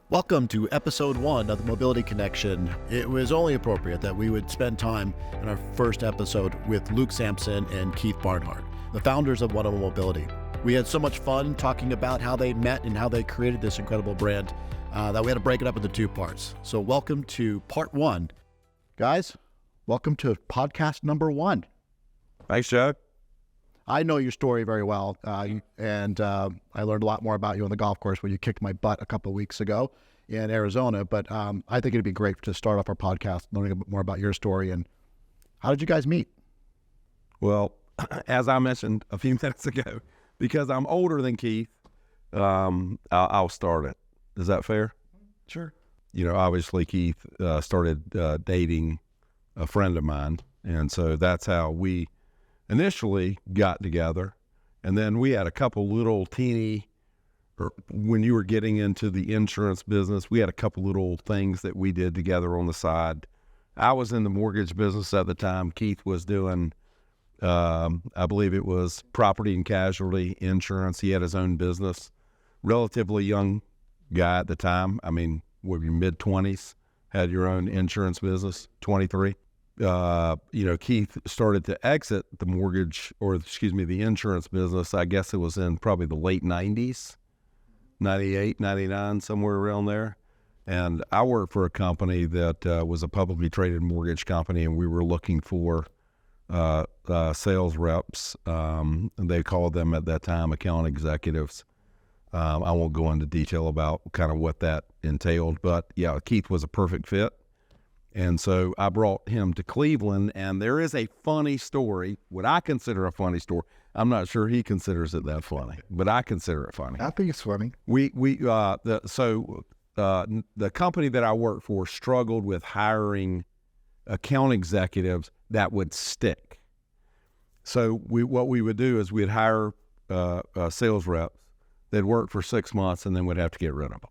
Welcome to episode 1 of the Mobility Connection. It was only appropriate that we would spend time in our first episode with Luke Sampson and Keith Barnhardt, the founders of 101 Mobility. We had so much fun talking about how they met and how they created this incredible brand that we had to break it up into 2 parts. So welcome to part 1. Guys, welcome to podcast number 1. Thanks, Joe. I know your story very well, and I learned a lot more about you on the golf course when you kicked my butt a couple of weeks ago in Arizona. But I think it'd be great to start off our podcast learning a bit more about your story. And how did you guys meet? Well, as I mentioned a few minutes ago, because I'm older than Keith, I'll start it. Is that fair? Sure. You know, obviously Keith started dating a friend of mine, and so that's how we initially got together. And then we had a couple little teeny, or when you were getting into the insurance business, we had a couple little things that we did together on the side. I was in the mortgage business at the time. Keith was doing, I believe it was property and casualty insurance. He had his own business. Relatively young guy at the time. I mean, were you mid-20s? Had your own insurance business, 23. Keith started to exit the the insurance business. I guess it was in probably the late 90s, 98, 99, somewhere around there. And I worked for a company that was a publicly traded mortgage company, and we were looking for sales reps. And they called them at that time account executives. I won't go into detail about kind of what that entailed, but yeah, Keith was a perfect fit. And so I brought him to Cleveland, and there is a funny story, what I consider a funny story. I'm not sure he considers it that funny, but I consider it funny. I think it's funny. The company that I worked for struggled with hiring account executives that would stick. So what we would do is we'd hire sales reps. They'd work for 6 months, and then we'd have to get rid of them.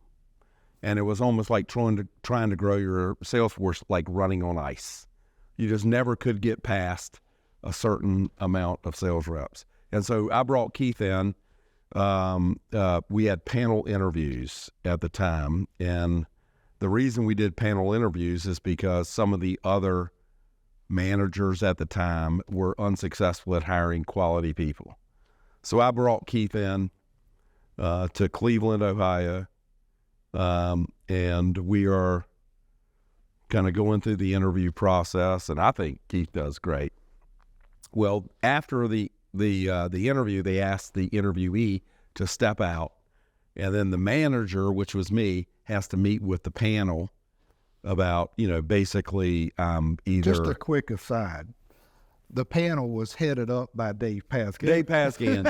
And it was almost like trying to grow your sales force like running on ice. You just never could get past a certain amount of sales reps. And so I brought Keith in. We had panel interviews at the time. And the reason we did panel interviews is because some of the other managers at the time were unsuccessful at hiring quality people. So I brought Keith in to Cleveland, Ohio. And we are kind of going through the interview process, and I think Keith does great. Well, after the interview, they asked the interviewee to step out, and then the manager, which was me, has to meet with the panel about, basically either... Just a quick aside. The panel was headed up by Dave Paskin. Dave Paskin,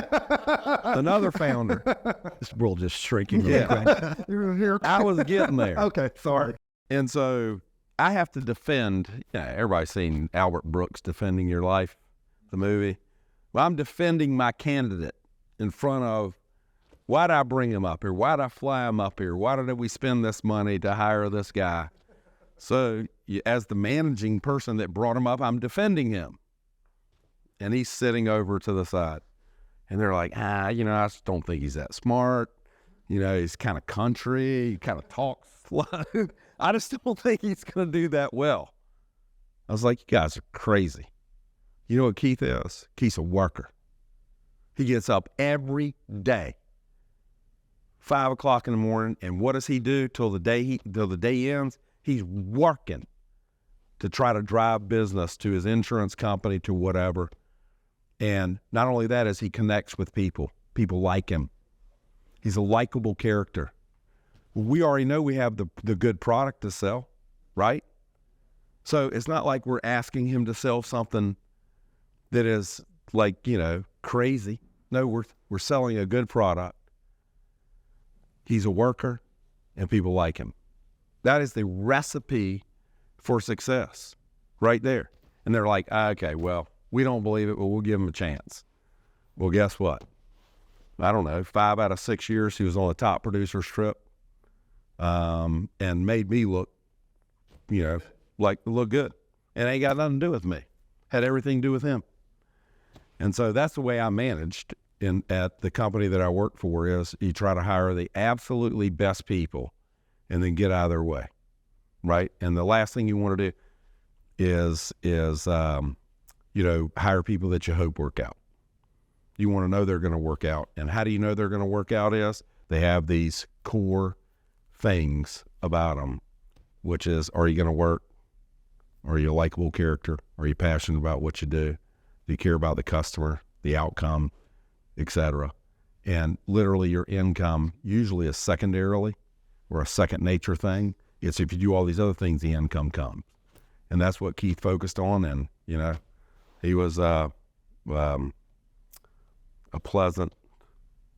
another founder. This world just shrinking. Yeah. You're here. I was getting there. Okay, sorry. And so I have to defend, everybody's seen Albert Brooks Defending Your Life, the movie. Well, I'm defending my candidate in front of, why did I bring him up here? Why did I fly him up here? Why did we spend this money to hire this guy? So as the managing person that brought him up, I'm defending him. And he's sitting over to the side. And they're like, I just don't think he's that smart. He's kind of country. He kind of talks slow. I just don't think he's going to do that well. I was like, you guys are crazy. You know what Keith is? Keith's a worker. He gets up every day, 5 o'clock in the morning. And what does he do till the day ends? He's working to try to drive business to his insurance company, to whatever. And not only that, as he connects with people like him. He's a likable character. We already know we have the good product to sell, right? So it's not like we're asking him to sell something that is like, crazy. No, we're selling a good product. He's a worker, and people like him. That is the recipe for success right there. And they're like, okay, well, we don't believe it, but we'll give him a chance. Well, guess what? I don't know, 5 out of 6 years he was on the top producers trip, and made me look good. And it ain't got nothing to do with me. Had everything to do with him. And so that's the way I managed at the company that I work for, is you try to hire the absolutely best people and then get out of their way, right? And the last thing you want to do is hire people that you hope work out. You want to know they're going to work out. And how do you know they're going to work out is they have these core things about them, which is, are you going to work? Are you a likable character? Are you passionate about what you do? Do you care about the customer, the outcome, etc.? And literally your income usually is secondarily or a second nature thing. It's if you do all these other things, the income comes. And that's what Keith focused on. And, he was a pleasant,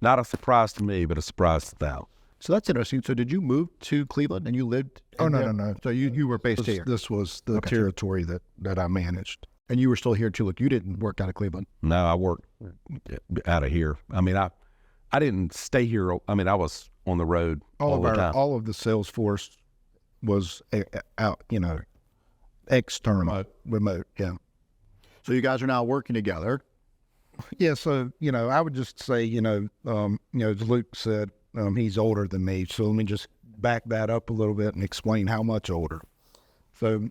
not a surprise to me, but a surprise to them. So that's interesting. So did you move to Cleveland and you lived? No. So you were based here. This was the territory that I managed. And you were still here too. Look, you didn't work out of Cleveland. No, I worked out of here. I mean, I didn't stay here. I mean, I was on the road all the time. All of the sales force was out, external, remote. Yeah. So you guys are now working together. Yeah. So, I would just say, as Luke said, he's older than me. So let me just back that up a little bit and explain how much older. So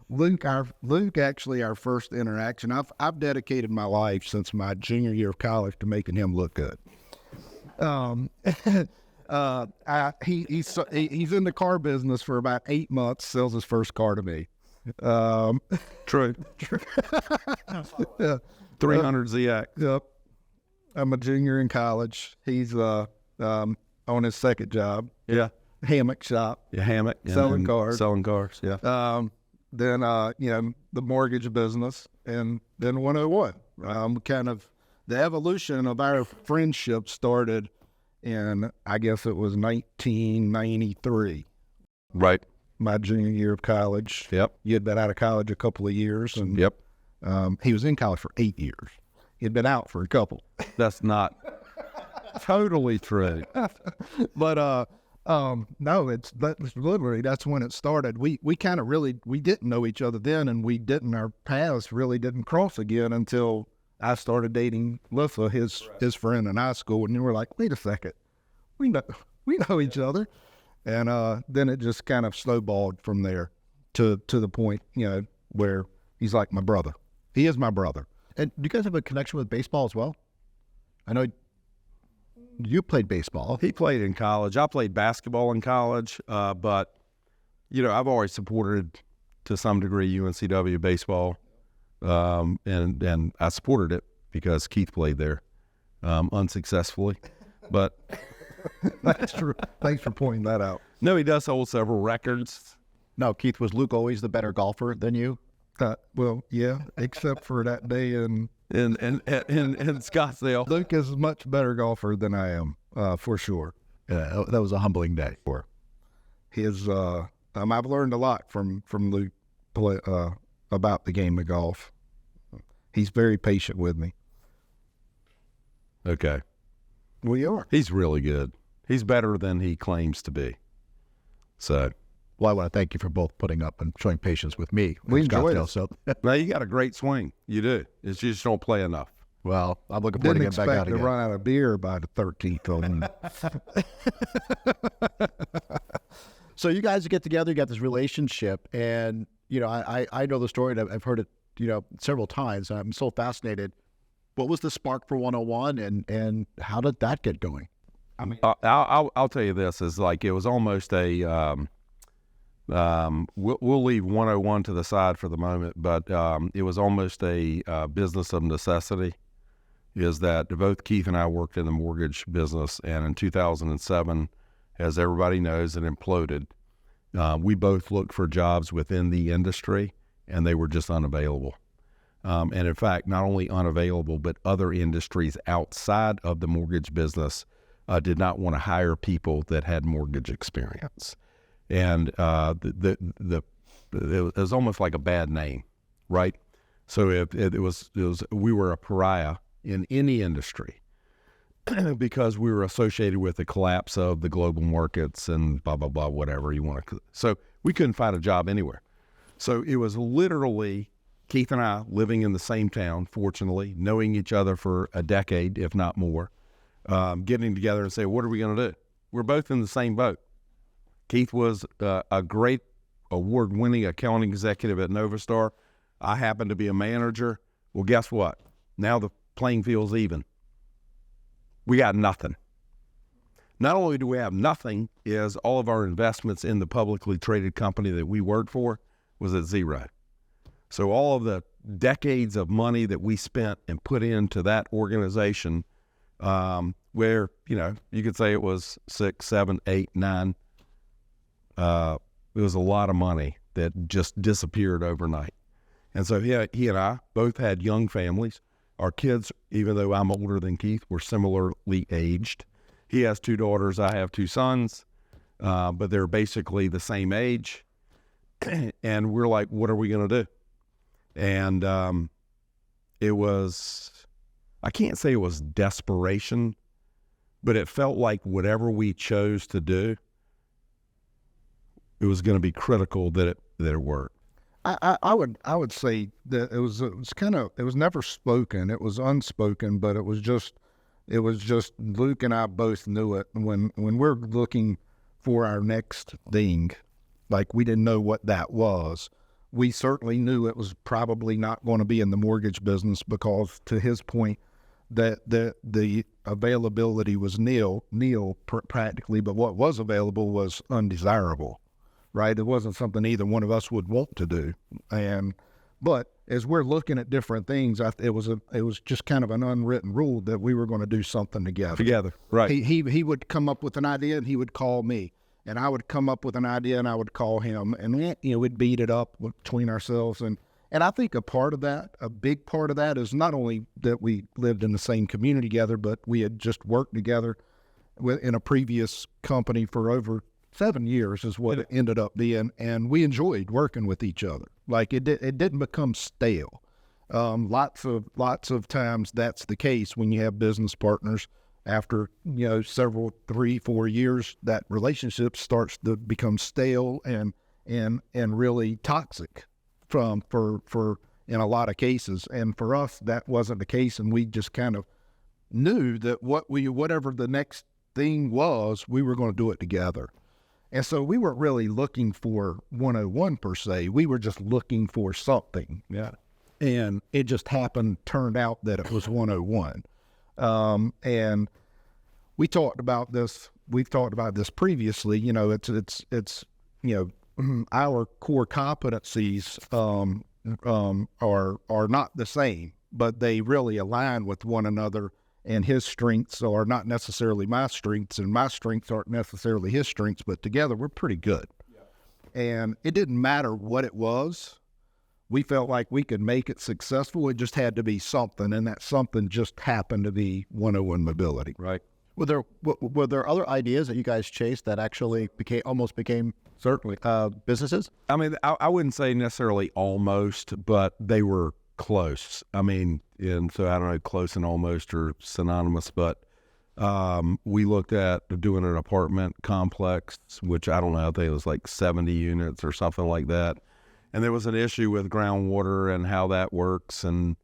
Luke, actually, our first interaction, I've dedicated my life since my junior year of college to making him look good. He's in the car business for about 8 months, sells his first car to me. True. 300 ZX. Yep. I'm a junior in college. He's on his second job. Yeah. Hammock shop. Yeah, hammock. Selling cars. Selling cars, yeah. Then, the mortgage business, and then 101. Kind of the evolution of our friendship started in, I guess it was 1993. Right. My junior year of college. Yep. You had been out of college a couple of years. And yep. He was in college for 8 years. He'd been out for a couple. That's not totally true. But, no, that's literally, that's when it started. We kind of we didn't know each other then, and our paths really didn't cross again until I started dating Lissa, his friend in high school, and we were like, wait a second, we know each other. And then it just kind of snowballed from there to the point, where he's like my brother. He is my brother. And do you guys have a connection with baseball as well? I know you played baseball. He played in college. I played basketball in college, but, I've always supported, to some degree, UNCW baseball, and I supported it because Keith played there unsuccessfully. But that's true. Thanks for pointing that out. No, he does hold several records. No, Keith, was Luke always the better golfer than you? Well, yeah, except for that day in Scottsdale. Luke is a much better golfer than I am, for sure. Yeah, that was a humbling day. His, I've learned a lot from Luke about the game of golf. He's very patient with me. Okay. We are. He's really good. He's better than he claims to be. So. Well, I want to thank you for both putting up and showing patience with me. We enjoyed it. So. Now, you got a great swing. You do. It's just don't play enough. Well, I'm looking forward to getting back out again. Didn't expect to run out of beer by the 13th hole. So you guys get together, you got this relationship, and, I know the story, and I've heard it, several times. I'm so fascinated. What was the spark for 101, and how did that get going? I mean, I'll tell you this, is like it was almost a we'll leave 101 to the side for the moment, but it was almost a business of necessity. Is that both Keith and I worked in the mortgage business, and in 2007, as everybody knows, it imploded. We both looked for jobs within the industry, and they were just unavailable. And in fact, not only unavailable, but other industries outside of the mortgage business did not want to hire people that had mortgage experience. And it was almost like a bad name, right? So we were a pariah in any industry because we were associated with the collapse of the global markets and blah, blah, blah, whatever you want to. So we couldn't find a job anywhere. So it was literally Keith and I living in the same town, fortunately, knowing each other for a decade, if not more, getting together and say, what are we going to do? We're both in the same boat. Keith was a great award-winning accounting executive at Novastar. I happened to be a manager. Well, guess what? Now the playing field's even. We got nothing. Not only do we have nothing, is all of our investments in the publicly traded company that we worked for was at zero. So all of the decades of money that we spent and put into that organization, where, you could say it was 6, 7, 8, 9, it was a lot of money that just disappeared overnight. And so he and I both had young families. Our kids, even though I'm older than Keith, were similarly aged. He has 2 daughters. I have 2 sons, but they're basically the same age. And we're like, what are we going to do? And it was, I can't say it was desperation, but it felt like whatever we chose to do, it was going to be critical that it worked. I would say that it was never spoken. It was unspoken, but it was just Luke and I both knew it. When we're looking for our next thing, like we didn't know what that was. We certainly knew it was probably not going to be in the mortgage business because, to his point, that the availability was nil practically, but what was available was undesirable. Right? It wasn't something either one of us would want to do. But as we're looking at different things, it was just kind of an unwritten rule that we were going to do something together. Together, right. He would come up with an idea and he would call me. And I would come up with an idea and I would call him. And, we'd beat it up between ourselves. And I think a big part of that is not only that we lived in the same community together, but we had just worked together in a previous company for over 7 years is what it ended up being, and we enjoyed working with each other. Like it didn't become stale. Lots of times that's the case when you have business partners. After several 3-4 years, that relationship starts to become stale and really toxic for in a lot of cases. And for us, that wasn't the case, and we just kind of knew that whatever the next thing was, we were going to do it together. And so we weren't really looking for 101 per se. We were just looking for something. Yeah. And it just turned out that it was 101. And we talked about this. We've talked about this previously. It's our core competencies are not the same, but they really align with one another. And his strengths are not necessarily my strengths, and my strengths aren't necessarily his strengths, but together we're pretty good. Yeah. And it didn't matter what it was. We felt like we could make it successful. It just had to be something, and that something just happened to be 101 Mobility. Right. Were there other ideas that you guys chased that actually became Certainly businesses? I mean, I wouldn't say necessarily almost, but they were close. I mean, and so I don't know, close and almost are synonymous, but we looked at doing an apartment complex, which I don't know, I think it was like 70 units or something like that. And there was an issue with groundwater and how that works. And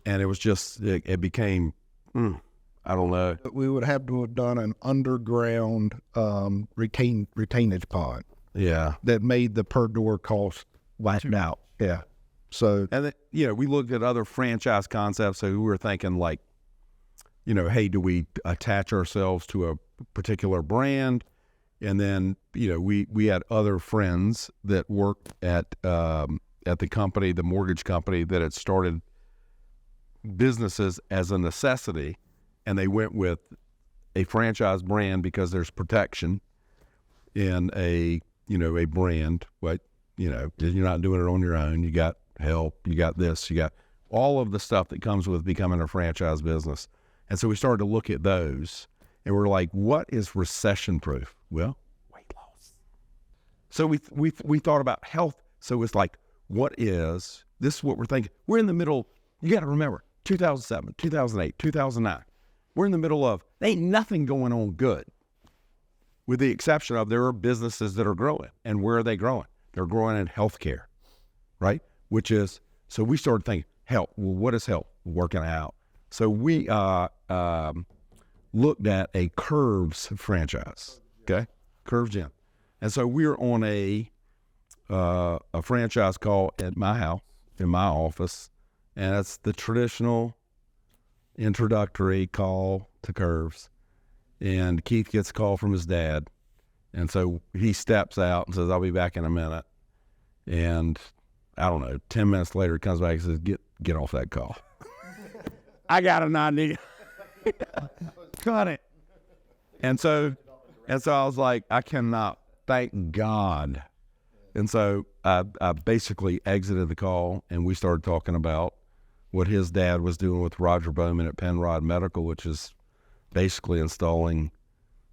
it was just, it became, I don't know. We would have to have done an underground retainage pond. Yeah. That made the per door cost wiped out. Yeah. So, and then, we looked at other franchise concepts. So we were thinking like, hey, do we attach ourselves to a particular brand? And then, we had other friends that worked at the company, the mortgage company, that had started businesses as a necessity, and they went with a franchise brand because there's protection in a brand. But you're not doing it on your own. You got help, you got this, you got all of the stuff that comes with becoming a franchise business. And so we started to look at those, and we're like, what is recession proof? Well, weight loss. So we thought about health. So it's like, this is what we're thinking. We're in the middle, you got to remember, 2007, 2008, 2009. We're in the middle of, ain't nothing going on good, with the exception of there are businesses that are growing. And where are they growing? They're growing in healthcare, right? So we started thinking, health. Well, what is health? Working out. So we looked at a Curves franchise, okay? Curves Gym. And so we're on a franchise call at my house, in my office, and it's the traditional introductory call to Curves. And Keith gets a call from his dad. And so he steps out and says, I'll be back in a minute. And I don't know, 10 minutes later, he comes back and says, get off that call. I got an idea. Got it. And so I was like, I cannot, thank God. And so I basically exited the call, and we started talking about what his dad was doing with Roger Bowman at Penrod Medical, which is basically installing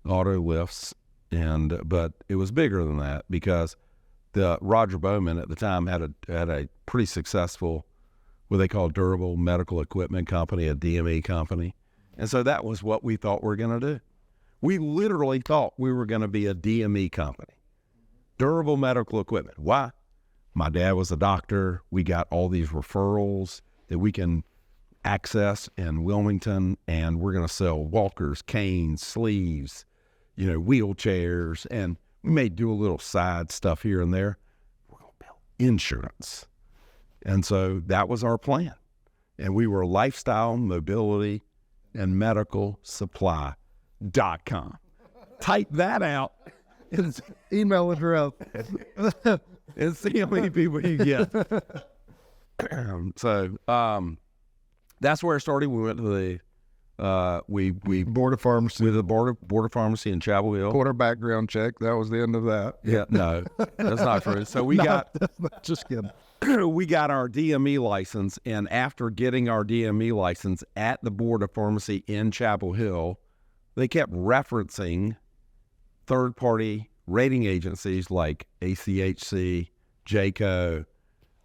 auto lifts. But it was bigger than that, because the Roger Bowman at the time had a pretty successful, what they call durable medical equipment company, a DME company. And so that was what we thought we were going to do. We literally thought we were going to be a DME company, durable medical equipment. Why? My dad was a doctor. We got all these referrals that we can access in Wilmington, and we're going to sell walkers, canes, sleeves, wheelchairs, and we may do a little side stuff here and there. We're going to build insurance. And so that was our plan. And we were lifestyle, mobility, and medical supply.com. Type that out. Email address. And see how many people you get. So that's where it started. We went to the Board of Pharmacy. with the board of pharmacy in Chapel Hill. Quarter background check. That was the end of that. Yeah, no, that's not true. So we Just kidding. we got our DME license, and after getting our DME license at the Board of Pharmacy in Chapel Hill, they kept referencing third-party rating agencies like ACHC, JACO,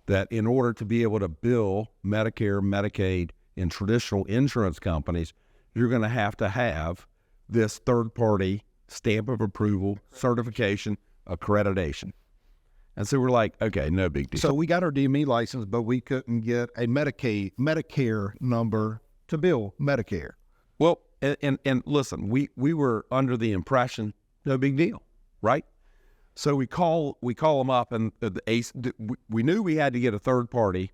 that in order to be able to bill Medicare, Medicaid, and traditional insurance companies, you're going to have this third-party stamp of approval, certification, accreditation. And so we're like, okay, no big deal. So we got our DME license, but we couldn't get a Medicare number to bill Medicare. Well, and listen, we were under the impression, no big deal, right? So we call them up, and we knew we had to get a third party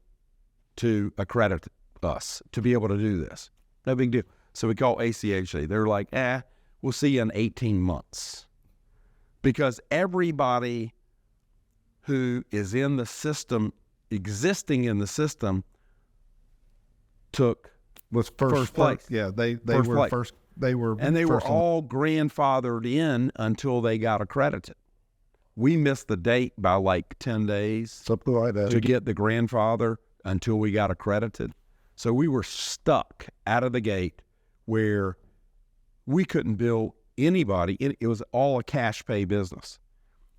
to accredit us to be able to do this. No big deal. So we call ACHC. They're like, we'll see you in 18 months. Because everybody who is in the system, existing in the system, Was first place. Yeah, they First were place. first. They were And they were first on. all grandfathered in until they got accredited. We missed the date by like 10 days Something like that. to get the grandfather until we got accredited. So we were stuck out of the gate where we couldn't bill anybody. It was all a cash pay business.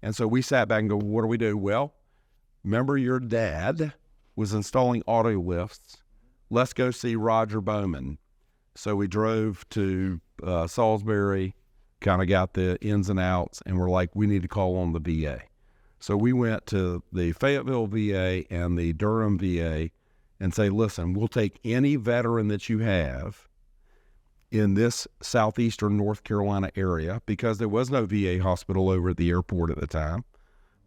And so we sat back and go, what do we do? Well, remember your dad was installing auto lifts. Let's go see Roger Bowman. So we drove to Salisbury, kind of got the ins and outs, and we're like, we need to call on the VA. So we went to the Fayetteville VA and the Durham VA and say, listen, we'll take any veteran that you have in this southeastern North Carolina area, because there was no VA hospital over at the airport at the time.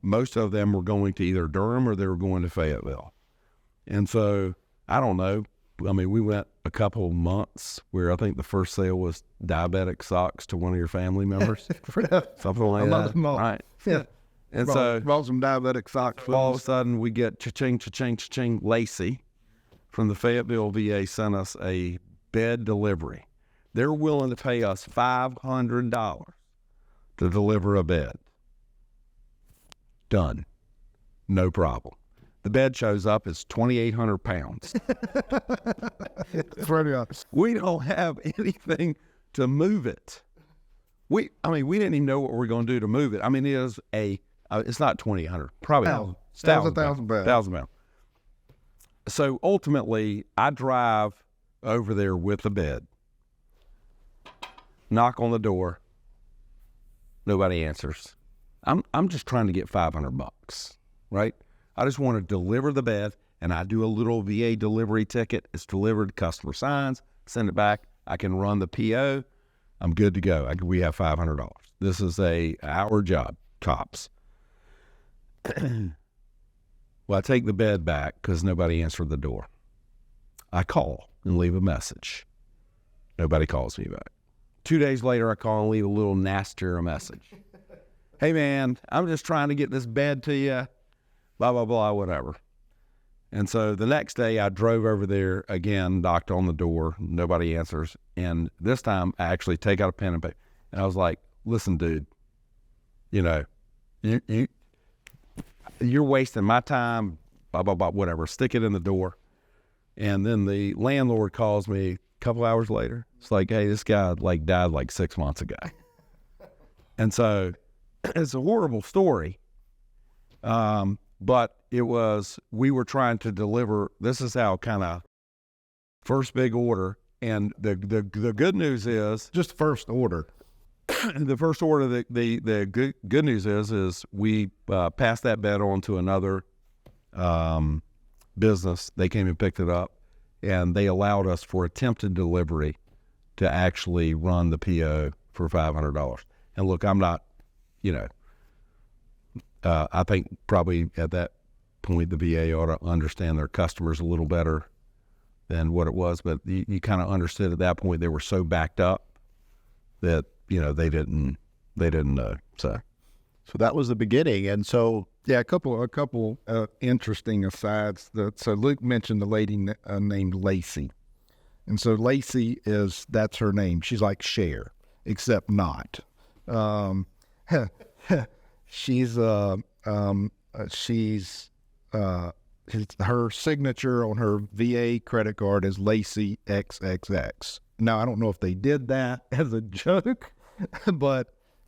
Most of them were going to either Durham or they were going to Fayetteville. And so, I don't know, I mean, we went a couple of months where I think the first sale was diabetic socks to one of your family members. Something like I love that. them all. Right. Yeah. And so brought some diabetic socks. all of a sudden we get cha-ching, cha-ching, cha-ching. Lacey from the Fayetteville VA sent us a bed delivery. They're willing to pay us $500 to deliver a bed. Done. No problem. The bed shows up, it's 2,800 pounds. It's pretty honest. We don't have anything to move it. We didn't even know what we're going to do to move it. I mean, it's not 2,800, probably 1,000 pounds. 1,000 pounds. So ultimately, I drive over there with the bed, knock on the door, nobody answers. I'm just trying to get $500, right? I just want to deliver the bed, and I do a little VA delivery ticket. It's delivered, customer signs, send it back. I can run the PO. I'm good to go. We have $500. This is our job, cops. Well, I take the bed back because nobody answered the door. I call and leave a message. Nobody calls me back. 2 days later, I call and leave a little nastier message. Hey, man, I'm just trying to get this bed to you, blah, blah, blah, whatever. And so the next day, I drove over there again, knocked on the door. Nobody answers. And this time, I actually take out a pen and paper. And I was like, listen, dude, you know, you're wasting my time, blah, blah, blah, whatever. Stick it in the door. And then the landlord calls me a couple hours later. It's like, hey, this guy like died like 6 months ago. And so it's a horrible story. But it was, we were trying to deliver, this is how kind of first big order. And the good news is, Just first order. the first order, the good news is we passed that bed on to another business. They came and picked it up, and they allowed us for attempted delivery to actually run the PO for $500. And look, I'm not, you know, I think probably at that point the VA ought to understand their customers a little better than what it was, but you kind of understood at that point they were so backed up that, you know, they didn't know. So that was the beginning. And so, Yeah, a couple interesting asides. So Luke mentioned the lady named Lacey. And so Lacey that's her name. She's like Cher, except not. Her signature on her VA credit card is Lacey XXX. Now, I don't know if they did that as a joke, or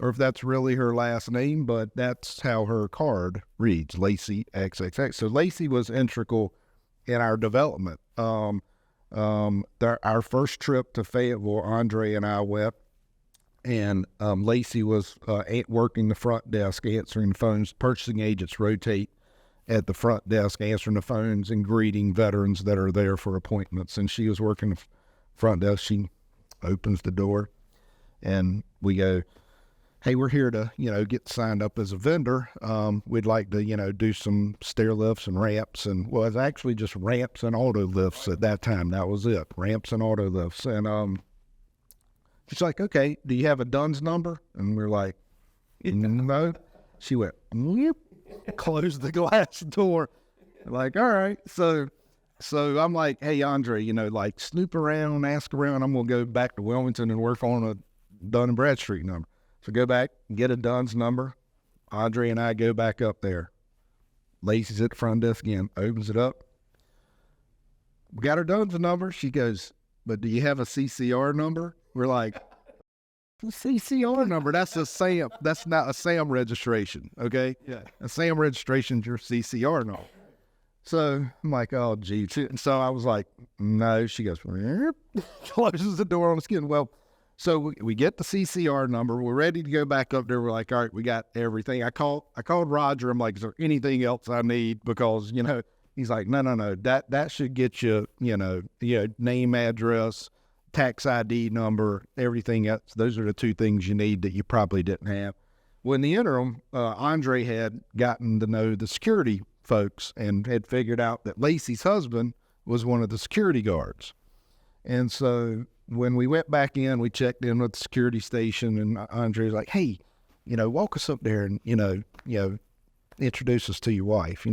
if that's really her last name, but that's how her card reads, Lacey XXX. So Lacey was integral in our development. Our first trip to Fayetteville, Andre and I went, and Lacey was working the front desk, answering the phones. Purchasing agents rotate at the front desk, answering the phones and greeting veterans that are there for appointments. And she was working the front desk. She opens the door, and we go, hey, we're here to, get signed up as a vendor. We'd like to, do some stair lifts and ramps. And, well, it's actually just ramps and auto lifts at that time. That was it, ramps and auto lifts. And she's like, okay, do you have a DUNS number? And we're like, no. She went, yep, closed the glass door. Like, all right. So I'm like, hey, Andre, snoop around, ask around. I'm going to go back to Wilmington and work on a Dun & Bradstreet number. So go back, get a DUNS number. Andre and I go back up there. Lacey's at the front desk again, opens it up. We got her DUNS number. She goes, but do you have a CCR number? We're like, CCR number, that's a SAM. That's not a SAM registration, okay? Yeah. A SAM registration's your CCR number. So I'm like, oh, gee. And so I was like, no. She goes, closes the door on the skin. Well, so we get the CCR number. We're ready to go back up there. We're like, all right, we got everything. I called Roger. I'm like, is there anything else I need? Because, he's like, no. That should get you, name, address, tax ID number, everything else. Those are the two things you need that you probably didn't have. Well, in the interim, Andre had gotten to know the security folks and had figured out that Lacey's husband was one of the security guards. And so when we went back in, we checked in with the security station, and Andre's like, hey, walk us up there and, introduce us to your wife,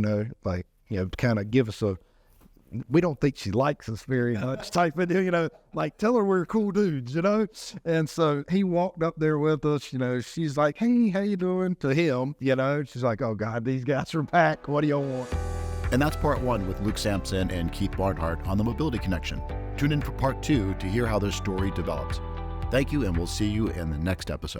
kind of give us we don't think she likes us very much type of deal, tell her we're cool dudes, And so he walked up there with us, she's like, hey, how you doing? To him, she's like, oh God, these guys are back. What do y'all want? and that's part one with Luke Sampson and Keith Barnhardt on the Mobility Connection. Tune in for part two to hear how their story develops. Thank you, and we'll see you in the next episode.